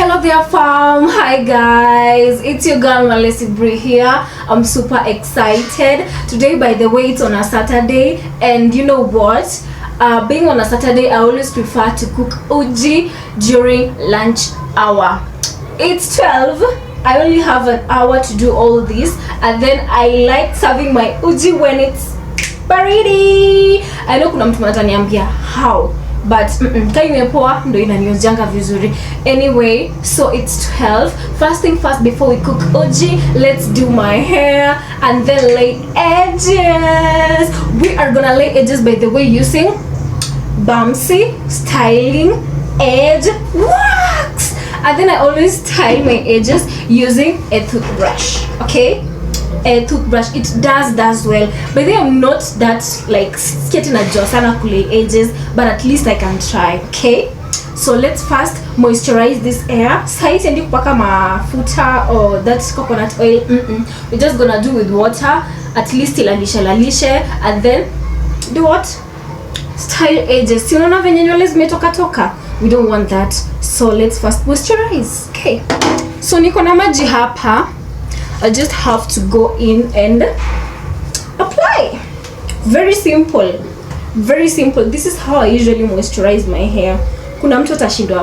Hello there fam, hi guys, it's your girl Malesi Bri here. I'm super excited today. By the way, it's on a Saturday, and you know what, being on a Saturday, I always prefer to cook uji during lunch hour. It's 12, I only have an hour to do all this, and then I like serving my uji when it's baridi. I know kuna mtu ananiambia how, but kai imepoa ndo inaniozanga vizuri. Anyway, so it's 12. First thing first, before we cook uji, let's do my hair and then lay edges. We are gonna lay edges, by the way, using Bamsi Styling Edge Wax, and then I always style my edges using a toothbrush. Okay, a toothbrush, it does well. But then I'm not that like getting a job sana kule edges, but at least I can try. Okay, so let's first moisturize this hair. Site and kupaka mafuta or that coconut oil. We're just gonna do with water, at least ilalishe, and then do what? Style edges. Si unaona venye nywele zimetoka. We don't want that, so let's first moisturize. Okay, so niko na maji hapa. I just have to go in and apply. Very simple, very simple. This is how I usually moisturize my hair. Kuna mtu atashindwa,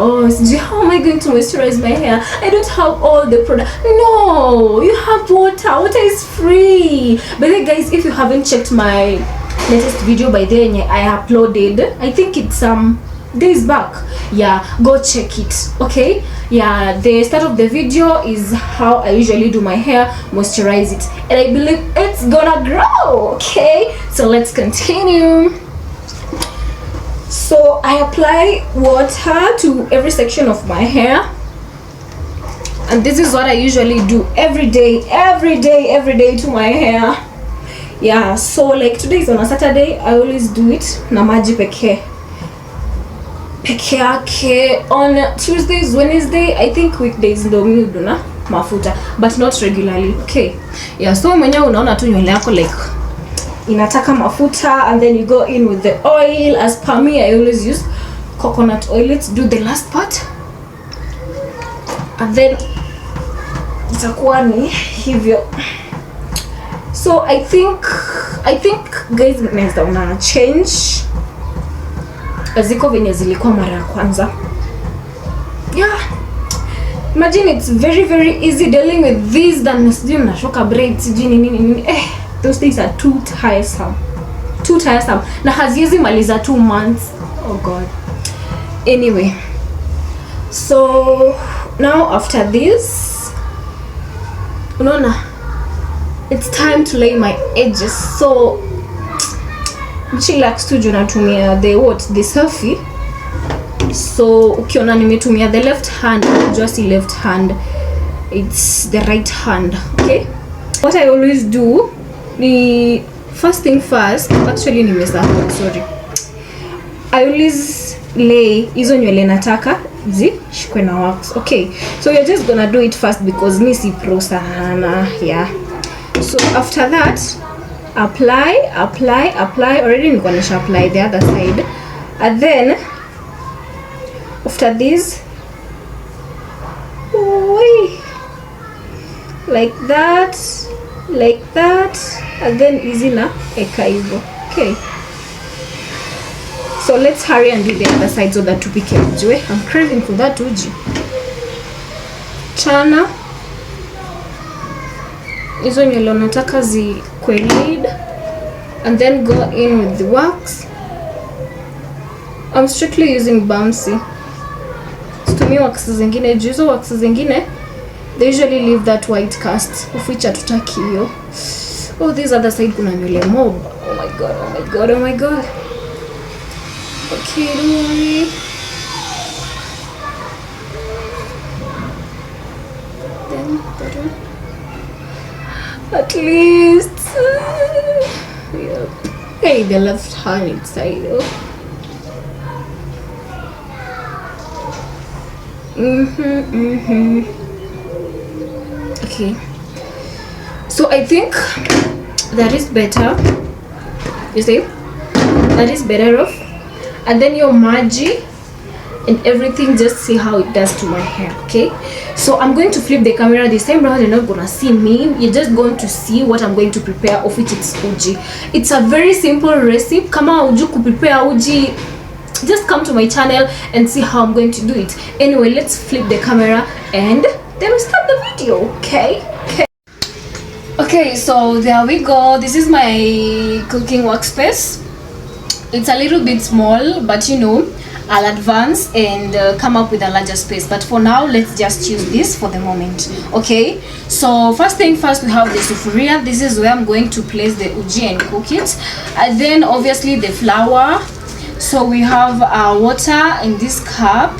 how am I going to moisturize my hair? I don't have all the product. No, you have water. Water is free. By the way, guys, if you haven't checked my latest video, by then I uploaded, I think it's some days back. Yeah, go check it. Okay, yeah, the start of the video is how I usually do my hair, moisturize it, and I believe it's gonna grow. Okay, so let's continue. So I apply water to every section of my hair, and this is what I usually do every day to my hair. Yeah, so like today is on a Saturday, I always do it na maji peke yake. On Tuesdays, Wednesday, I think weekdays ndo mimi huduna mafuta, but not regularly. Okay, yeah, so mwenyewe unaona tu nywele yako like inataka mafuta, and then you go in with the oil. As per me, I always use coconut oil. Let's do the last part, and then itakuwa ni hivyo. So I think guys, mnaweza una change aziko venye zilikuwa mara ya kwanza. Yeah, imagine it's very easy dealing with this than sijui mnashoka braids sijui nini. Those things are too tiresome na haziwezi maliza 2 months. Oh god. Anyway, so now after this, unaona, it's time to lay my edges. So chillax tu juu natumia the selfie. So ukiona nimetumia the left hand, just the left hand, it's the right hand. Okay, what I always do, the first thing first, actually nimesahau, sorry, I always lay hizo nywele nataka zishikwe na wax. Okay, so you're just gonna do it first because mi si pro sana. Yeah, so after that, apply. Already niko nisha apply the other side, and then after this, like that, and then easy na eka hivyo. Okay, so let's hurry and do the other side so that tupike uji. I'm craving for that uji. Chana hizo nywele unataka zikwe laid, and then go in with the wax. I'm strictly using Bamsi. Situmii wax zingine, juzo wax zingine they usually leave that white cast, of which hatutaki hiyo. Oh, this other side kuna nywele mob. Oh my god. Okay, don't worry. Then that one. At least. Yep. Hey, the left hand side. Okay. So I think that is better. You see? That is better off. And then your maji and everything. Just see how it does to my hair. Okay, so I'm going to flip the camera this time around. You're not gonna see me, you're just going to see what I'm going to prepare, of which it's uji. It's a very simple recipe. Kama uju prepare uji, just come to my channel and see how I'm going to do it. Anyway, let's flip the camera and then we start the video. Okay, so there we go. This is my cooking workspace. It's a little bit small, but you know, I'll advance and come up with a larger space, but for now let's just use this for the moment. Okay, so first thing first, we have the sufuria. This is where I'm going to place the uji and cook it, and then obviously the flour. So we have water in this cup.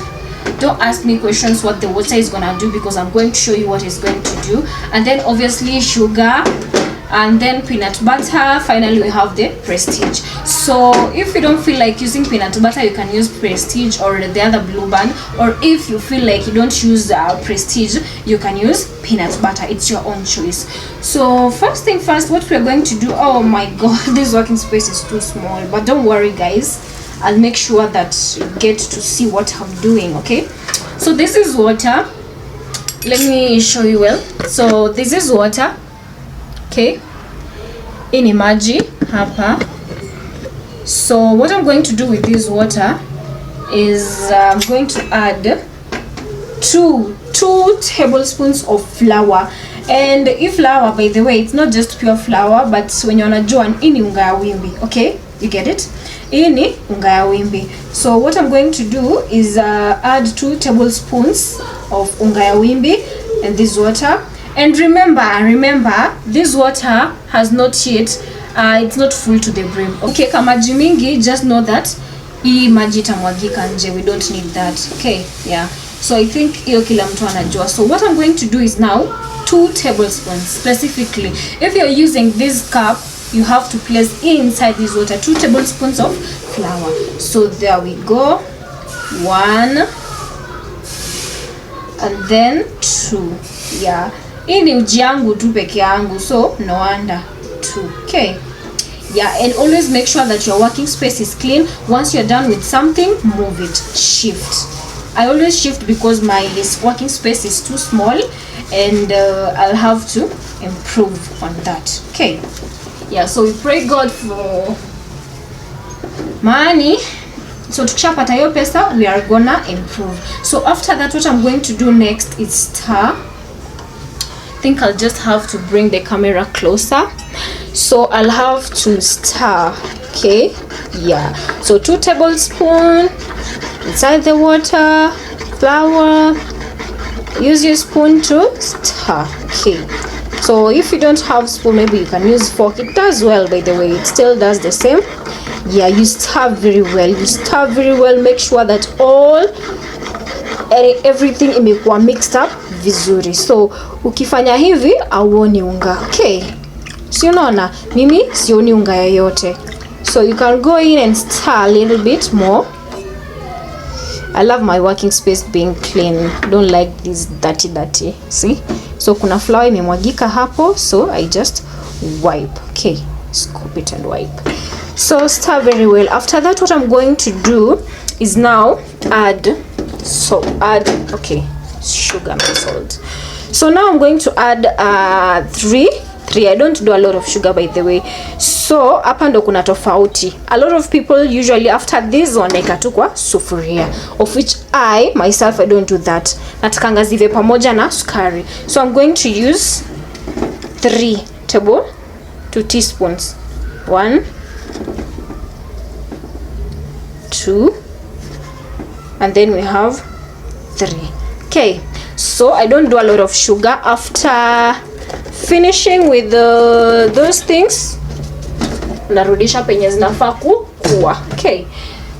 Don't ask me questions what the water is gonna do, because I'm going to show you what it's going to do. And then obviously sugar, and then peanut butter. Finally we have the Prestige. So if you don't feel like using peanut butter, you can use Prestige or the other Blue Band, or if you feel like you don't use Prestige, you can use peanut butter. It's your own choice. So first thing first, what we're going to do, oh my god, this working space is too small, but don't worry guys, I'll make sure that you get to see what I'm doing. Okay, so this is water. Let me show you well. So this is water. Okay, ini maji hapa. So what I'm going to do with this water is I'm going to add two tablespoons of flour. And if flour, by the way, it's not just pure flour, but when you're unajua ini unga ya wimbi. Okay, you get it? Ini unga ya wimbi. So what I'm going to do is add 2 tablespoons of unga ya wimbi and this water. And remember this water has not yet it's not full to the brim. Okay, kama maji mingi, just know that hii maji itamwagika nje. We don't need that. Okay, yeah, so I think hiyo kila mtu anajua. So what I'm going to do is now 2 tablespoons specifically. If you're using this cup, you have to place inside this water 2 tablespoons of flour. So there we go, 1 and then 2. Yeah, hii ni uji yangu tu peke yangu, so no wonder 2. Okay, yeah, and always make sure that your working space is clean. Once you're done with something, move it, shift. I always shift because my working space is too small, and I'll have to improve on that. Okay, yeah, so we pray God for money. So tukishapata hiyo pesa, we are gonna improve. So after that, what I'm going to do next is stir. I think I'll just have to bring the camera closer. So I'll have to stir. Okay, yeah, so 2 tablespoons inside the water, flour. Use your spoon to stir. Okay, so if you don't have spoon, maybe you can use fork. It does well, by the way, it still does the same. Yeah, you stir very well. You stir very well. Make sure that everything imekuwa mixed up vizuri. So ukifanya hivi auoni unga. Okay, si unaona mimi sioni unga yoyote. So you can go in and stir a little bit more. I love my working space being clean. Don't like this dirty. See? So kuna flour imemwagika hapo, so I just wipe. Okay, scoop it and wipe. So stir very well. After that, what I'm going to do is now add okay, sugar and salt. So now I'm going to add 3. I don't do a lot of sugar, by the way. So hapa ndo kuna tofauti. A lot of people usually after this wanaweka tu kwa sufuria, of which I myself I don't do that. Natakanga zive pamoja na sukari. So I'm going to use 2 teaspoons. 1, 2, and then we have 3. Okay, so I don't do a lot of sugar. After finishing with those things, narudisha penye zinafaa kuwa. Okay,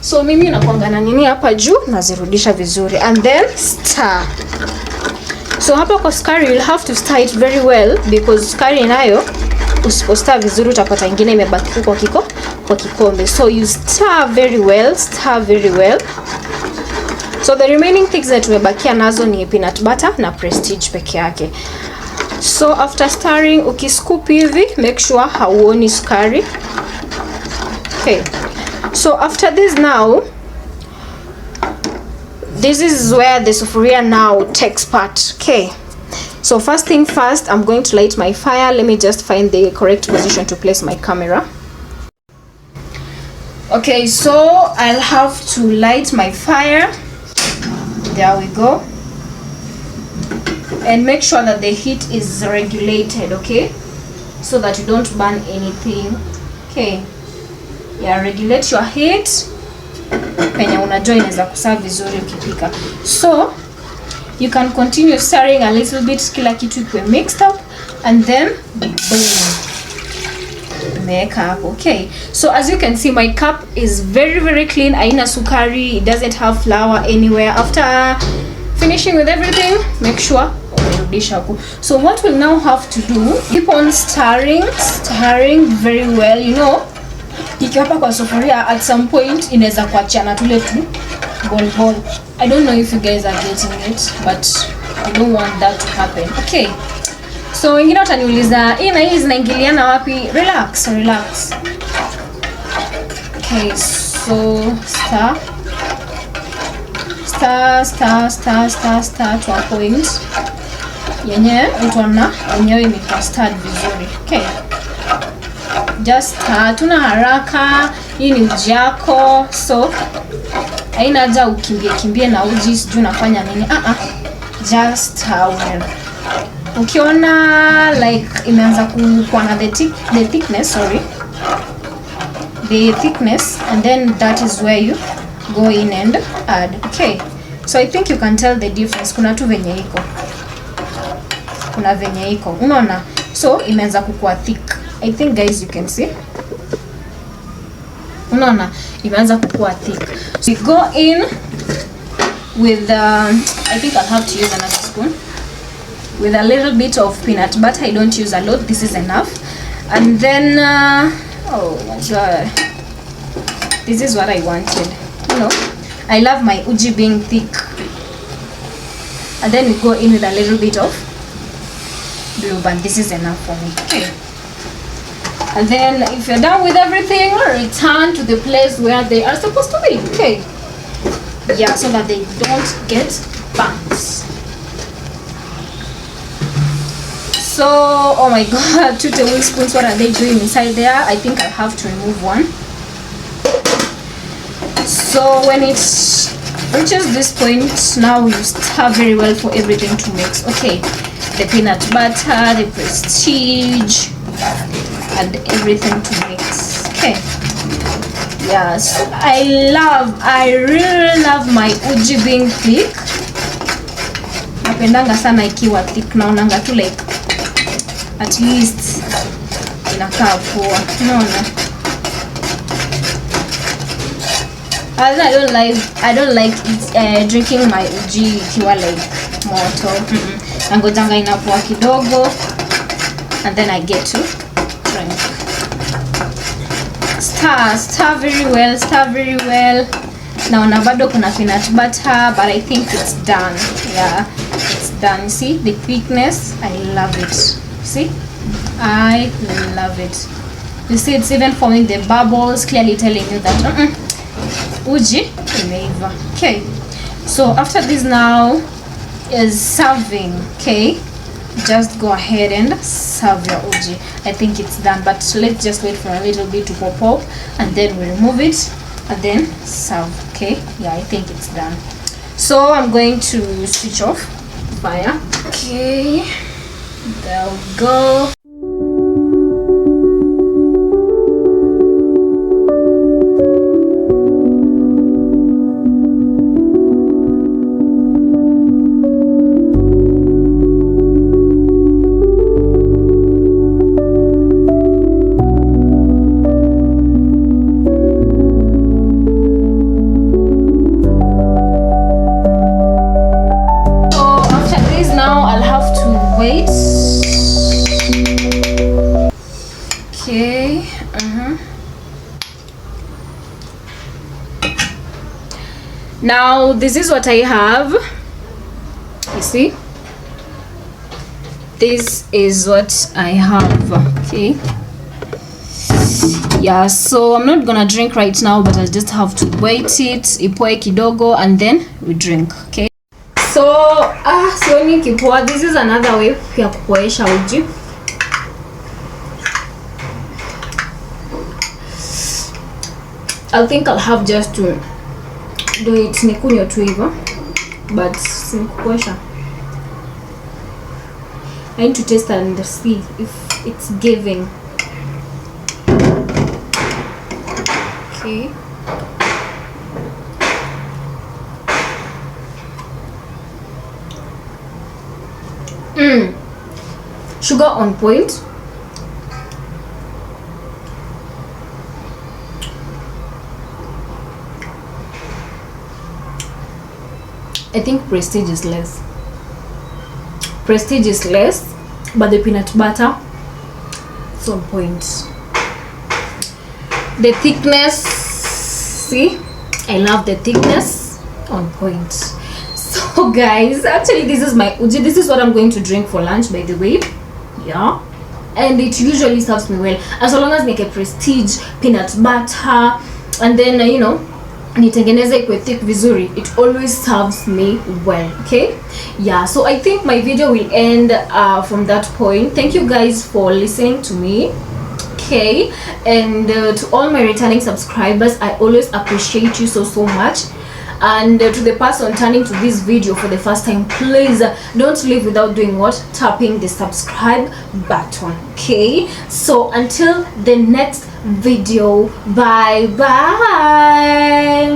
so mimi nakwanga na nini hapa juu, nazirudisha vizuri and then stir. So hapa kwa sukari you'll have to stir it very well, because sukari nayo usipostar vizuri utapata ingine imebaki kwa kikombe. So you stir very well, So the remaining things that tumebakia nazo ni peanut butter na Prestige peke yake. So after stirring, ukiscoop hivi, make sure hauoni sukari. Okay, so after this now, this is where the sufuria now takes part. Okay, so first thing first, I'm going to light my fire. Let me just find the correct position to place my camera. Okay, so I'll have to light my fire. There we go. And make sure that the heat is regulated, okay, so that you don't burn anything. Okay, yeah, regulate your heat penye unajua inaweza kusaa vizuri ukipika. So you can continue stirring a little bit, kila kitu ikuwe mixed up, and then boom, make up. Okay, so as you can see, my cup is very clean. Haina sukari, it doesn't have flour anywhere. After finishing with everything, make sure umerudisha huko. So what we'll now have to do, keep on stirring very well. You know, ikiwa hapa kwa sufuria at some point inaweza kuachana tule tu ball. I don't know if you guys are getting it, but I don't want that to happen. Okay, so wengine utaniuliza hii na hii zinaingiliana wapi? Relax. Okay, so stir to a point yenye utaona yenyewe imekuwa stirred vizuri. Okay, just tuna haraka, hii ni uji yako, so haina haja ukimbie na uji sijui unafanya nini. Just well, ukiona like imeanza kuwa na the thickness, and then that is where you go in and add. Okay, so I think you can tell the difference. Kuna venye iko unaona, so imeanza kukua thick. I think guys you can see, unaona imeanza kukua thick. So we go in with I think I'll have to use another spoon, with a little bit of peanut butter. I don't use a lot, this is enough. And then oh my god, this is what I wanted. You know, I love my uji being thick. And then we go in with a little bit of blue band. This is enough for me. Okay, and then if you're done with everything, return to the place where they are supposed to be. Okay, yeah, so that they don't get burnt. So oh my god, 2 tablespoons, what are they doing inside there? I think I have to remove one. So when it reaches this point, now you stir very well for everything to mix. Okay, the peanut butter, the Prestige, and everything to mix. Okay, yes, I really love my uji being thick. Napendanga sana ikiwa thick, naonanga tu like at least inakaa poa, unaona. I don't like drinking my uji ikiwa like moto. Nangojanga inapoa kidogo, and then I get to drink. Stir very well. Naona bado kuna peanut butter, but I think it's done. Yeah, it's done. See the thickness? I love it. See? I love it. You see, it's even forming the bubbles, clearly telling you that uji imeiva. Okay, so after this now is serving. Okay, just go ahead and serve your uji. I think it's done, but let's just wait for a little bit to pop up, and then we remove it and then serve. Okay, yeah, I think it's done. So I'm going to switch off fire. Okay, there we go. Wait. Okay. Now this is what I have. You see? This is what I have. Okay. Yeah, so I'm not gonna drink right now, but I just have to wait it ipoe kidogo and then we drink. Okay, so sioni kipoa. This is another way ya kupoesha uji. I think I'll have just to do it nikunywe tu hivyo, but sikupoesha. I need to taste and see if it's giving. Okay. Sugar on point. I think Prestige is less. Prestige is less, but the peanut butter is on point. The thickness, see, I love the thickness, on point. So guys, actually this is my uji. This is what I'm going to drink for lunch, by the way. Yeah, and it usually serves me well as long as make a Prestige peanut butter, and then you know, nitengeneze ikwe thick vizuri, it always serves me well. Okay, yeah, so I think my video will end from that point. Thank you guys for listening to me. Okay, and to all my returning subscribers, I always appreciate you so much. And to the person turning to this video for the first time, please don't leave without doing what? Tapping the subscribe button. Okay, so until the next video, bye bye.